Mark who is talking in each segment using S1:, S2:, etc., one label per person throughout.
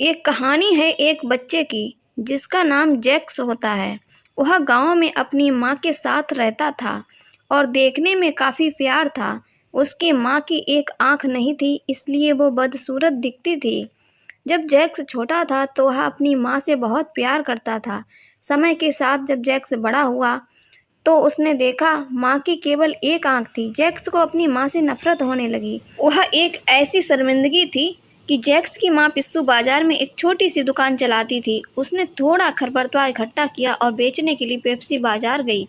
S1: एक कहानी है एक बच्चे की जिसका नाम जैक्स होता है। वह गांव में अपनी माँ के साथ रहता था और देखने में काफ़ी प्यार था। उसकी माँ की एक आंख नहीं थी, इसलिए वो बदसूरत दिखती थी। जब जैक्स छोटा था तो वह अपनी माँ से बहुत प्यार करता था। समय के साथ जब जैक्स बड़ा हुआ तो उसने देखा माँ की केवल एक आंख थी। जैक्स को अपनी माँ से नफरत होने लगी। वह एक ऐसी शर्मिंदगी थी कि जैक्स की माँ पिस्सू बाजार में एक छोटी सी दुकान चलाती थी। उसने थोड़ा खरपतवार इकट्ठा किया और बेचने के लिए पेप्सी बाजार गई।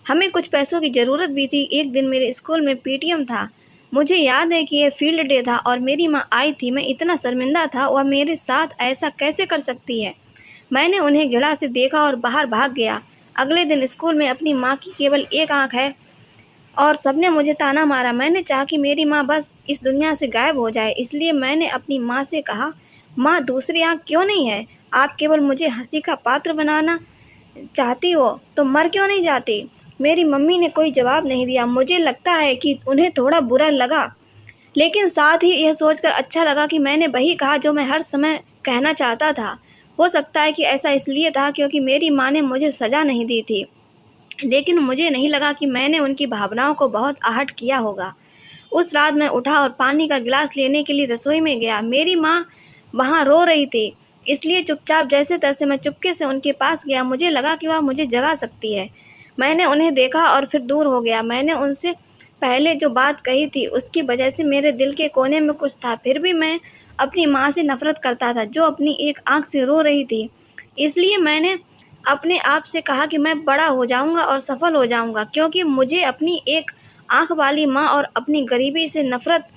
S1: हमें कुछ पैसों की ज़रूरत भी थी। एक दिन मेरे स्कूल में पीटीएम था। मुझे याद है कि यह फील्ड डे था और मेरी माँ आई थी। मैं इतना शर्मिंदा था, वह मेरे साथ ऐसा कैसे कर सकती है। मैंने उन्हें घृणा से देखा और बाहर भाग गया। अगले दिन स्कूल में अपनी माँ की केवल एक आंख है और सबने मुझे ताना मारा। मैंने चाहा कि मेरी माँ बस इस दुनिया से गायब हो जाए, इसलिए मैंने अपनी माँ से कहा, माँ दूसरी आंख क्यों नहीं है? आप केवल मुझे हंसी का पात्र बनाना चाहती हो तो मर क्यों नहीं जाती? मेरी मम्मी ने कोई जवाब नहीं दिया। मुझे लगता है कि उन्हें थोड़ा बुरा लगा, लेकिन साथ ही यह सोचकर अच्छा लगा कि मैंने वही कहा जो मैं हर समय कहना चाहता था। हो सकता है कि ऐसा इसलिए था क्योंकि मेरी माँ ने मुझे सज़ा नहीं दी थी, लेकिन मुझे नहीं लगा कि मैंने उनकी भावनाओं को बहुत आहट किया होगा। उस रात मैं उठा और पानी का गिलास लेने के लिए रसोई में गया। मेरी माँ वहाँ रो रही थी, इसलिए चुपचाप जैसे तैसे मैं चुपके से उनके पास गया। मुझे लगा कि वह मुझे जगा सकती है। मैंने उन्हें देखा और फिर दूर हो गया। मैंने उनसे पहले जो बात कही थी उसकी वजह से मेरे दिल के कोने में कुछ था। फिर भी मैं अपनी माँ से नफरत करता था जो अपनी एक आंख से रो रही थी। इसलिए मैंने अपने आप से कहा कि मैं बड़ा हो जाऊंगा और सफल हो जाऊंगा, क्योंकि मुझे अपनी एक आंख वाली माँ और अपनी गरीबी से नफरत।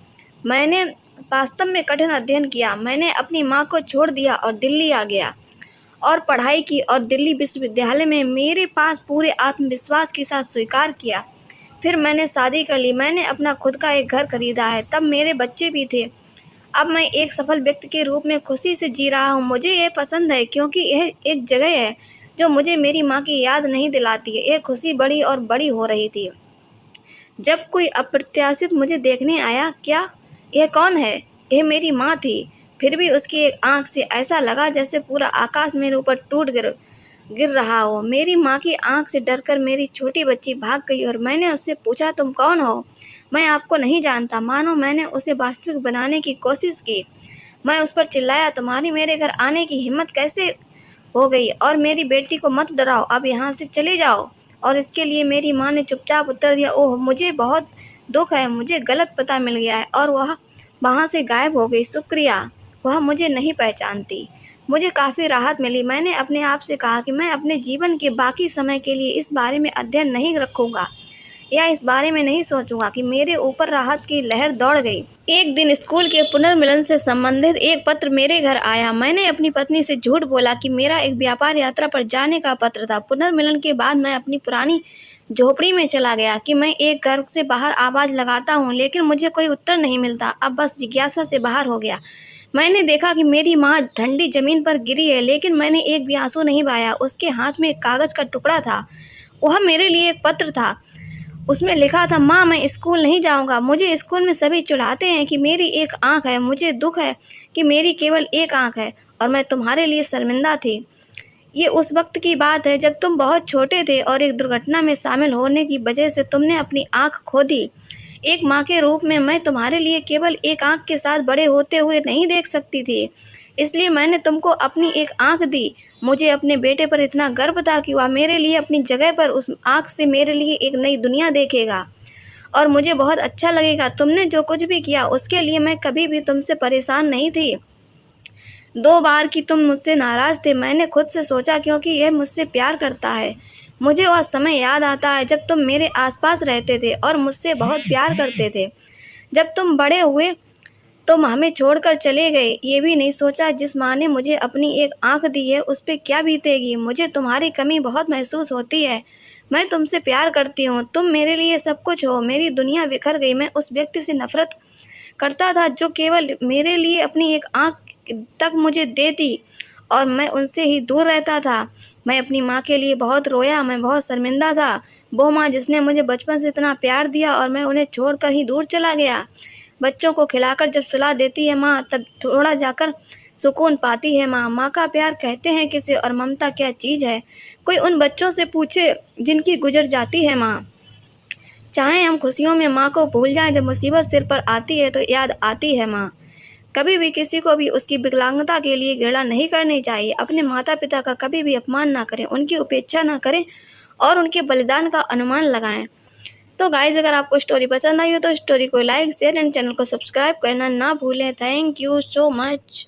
S1: मैंने वास्तव में कठिन अध्ययन किया। मैंने अपनी माँ को छोड़ दिया और दिल्ली आ गया और पढ़ाई की और दिल्ली विश्वविद्यालय में मेरे पास पूरे आत्मविश्वास के साथ स्वीकार किया। फिर मैंने शादी कर ली। मैंने अपना खुद का एक घर खरीदा है। तब मेरे बच्चे भी थे। अब मैं एक सफल व्यक्ति के रूप में खुशी से जी रहा हूँ। मुझे ये पसंद है क्योंकि यह एक जगह है जो मुझे मेरी माँ की याद नहीं दिलाती है। ये खुशी बड़ी और बड़ी हो रही थी जब कोई अप्रत्याशित मुझे देखने आया। क्या यह कौन है? यह मेरी माँ थी। फिर भी उसकी एक आंख से ऐसा लगा जैसे पूरा आकाश मेरे ऊपर टूट गिर गिर रहा हो। मेरी माँ की आंख से डरकर मेरी छोटी बच्ची भाग गई और मैंने उससे पूछा, तुम कौन हो? मैं आपको नहीं जानता। मानो मैंने उसे वास्तविक बनाने की कोशिश की। मैं उस पर चिल्लाया, तुम्हारी मेरे घर आने की हिम्मत कैसे हो गई? और मेरी बेटी को मत डराओ, अब यहाँ से चले जाओ। और इसके लिए मेरी माँ ने चुपचाप उत्तर दिया, ओह मुझे बहुत दुख है, मुझे गलत पता मिल गया है। और वह वहाँ से गायब हो गई। शुक्रिया, वह मुझे नहीं पहचानती। मुझे काफ़ी राहत मिली। मैंने अपने आप से कहा कि मैं अपने जीवन के बाकी समय के लिए इस बारे में अध्ययन नहीं रखूँगा या इस बारे में नहीं सोचूंगा कि मेरे ऊपर राहत की लहर दौड़ गई। एक दिन स्कूल के पुनर्मिलन से संबंधित एक पत्र मेरे घर आया। मैंने अपनी पत्नी से झूठ बोला कि मेरा एक व्यापार यात्रा पर जाने का पत्र था। पुनर्मिलन के बाद मैं अपनी पुरानी झोपड़ी में चला गया कि मैं एक घर से बाहर आवाज़ लगाता हूँ, लेकिन मुझे कोई उत्तर नहीं मिलता। अब बस जिज्ञासा से बाहर हो गया। मैंने देखा कि मेरी माँ ठंडी जमीन पर गिरी है, लेकिन मैंने एक भी आंसू नहीं बहाया। उसके हाथ में एक कागज़ का टुकड़ा था। वह मेरे लिए एक पत्र था। उसमें लिखा था, माँ मैं स्कूल नहीं जाऊँगा। मुझे स्कूल में सभी चिढ़ाते हैं कि मेरी एक आंख है। मुझे दुख है कि मेरी केवल एक आंख है और मैं तुम्हारे लिए शर्मिंदा थी। ये उस वक्त की बात है जब तुम बहुत छोटे थे और एक दुर्घटना में शामिल होने की वजह से तुमने अपनी आंख खो दी। एक माँ के रूप में मैं तुम्हारे लिए केवल एक आंख के साथ बड़े होते हुए नहीं देख सकती थी, इसलिए मैंने तुमको अपनी एक आंख दी। मुझे अपने बेटे पर इतना गर्व था कि वह मेरे लिए अपनी जगह पर उस आंख से मेरे लिए एक नई दुनिया देखेगा और मुझे बहुत अच्छा लगेगा। तुमने जो कुछ भी किया उसके लिए मैं कभी भी तुमसे परेशान नहीं थी। 2 बार कि तुम मुझसे नाराज़ थे, मैंने खुद से सोचा क्योंकि यह मुझसे प्यार करता है। मुझे वह समय याद आता है जब तुम मेरे आसपास रहते थे और मुझसे बहुत प्यार करते थे। जब तुम बड़े हुए तुम हमें छोड़कर चले गए। ये भी नहीं सोचा जिस माँ ने मुझे अपनी एक आंख दी है उस पे क्या बीतेगी। मुझे तुम्हारी कमी बहुत महसूस होती है। मैं तुमसे प्यार करती हूँ। तुम मेरे लिए सब कुछ हो। मेरी दुनिया बिखर गई। मैं उस व्यक्ति से नफरत करता था जो केवल मेरे लिए अपनी एक आंख तक मुझे देती और मैं उनसे ही दूर रहता था। मैं अपनी माँ के लिए बहुत रोया। मैं बहुत शर्मिंदा था। वो माँ जिसने मुझे बचपन से इतना प्यार दिया और मैं उन्हें छोड़कर ही दूर चला गया। बच्चों को खिलाकर जब सुला देती है माँ, तब थोड़ा जाकर सुकून पाती है माँ। माँ का प्यार कहते हैं किसे और ममता क्या चीज़ है, कोई उन बच्चों से पूछे जिनकी गुजर जाती है माँ। चाहे हम खुशियों में माँ को भूल जाएं, जब मुसीबत सिर पर आती है तो याद आती है माँ। कभी भी किसी को भी उसकी विकलांगता के लिए घृणा नहीं करनी चाहिए। अपने माता पिता का कभी भी अपमान ना करें, उनकी उपेक्षा ना करें और उनके बलिदान का अनुमान लगाएं। तो गाइज, अगर आपको स्टोरी पसंद आई हो तो स्टोरी को लाइक शेयर एंड चैनल को सब्सक्राइब करना ना भूलें। Thank you so much.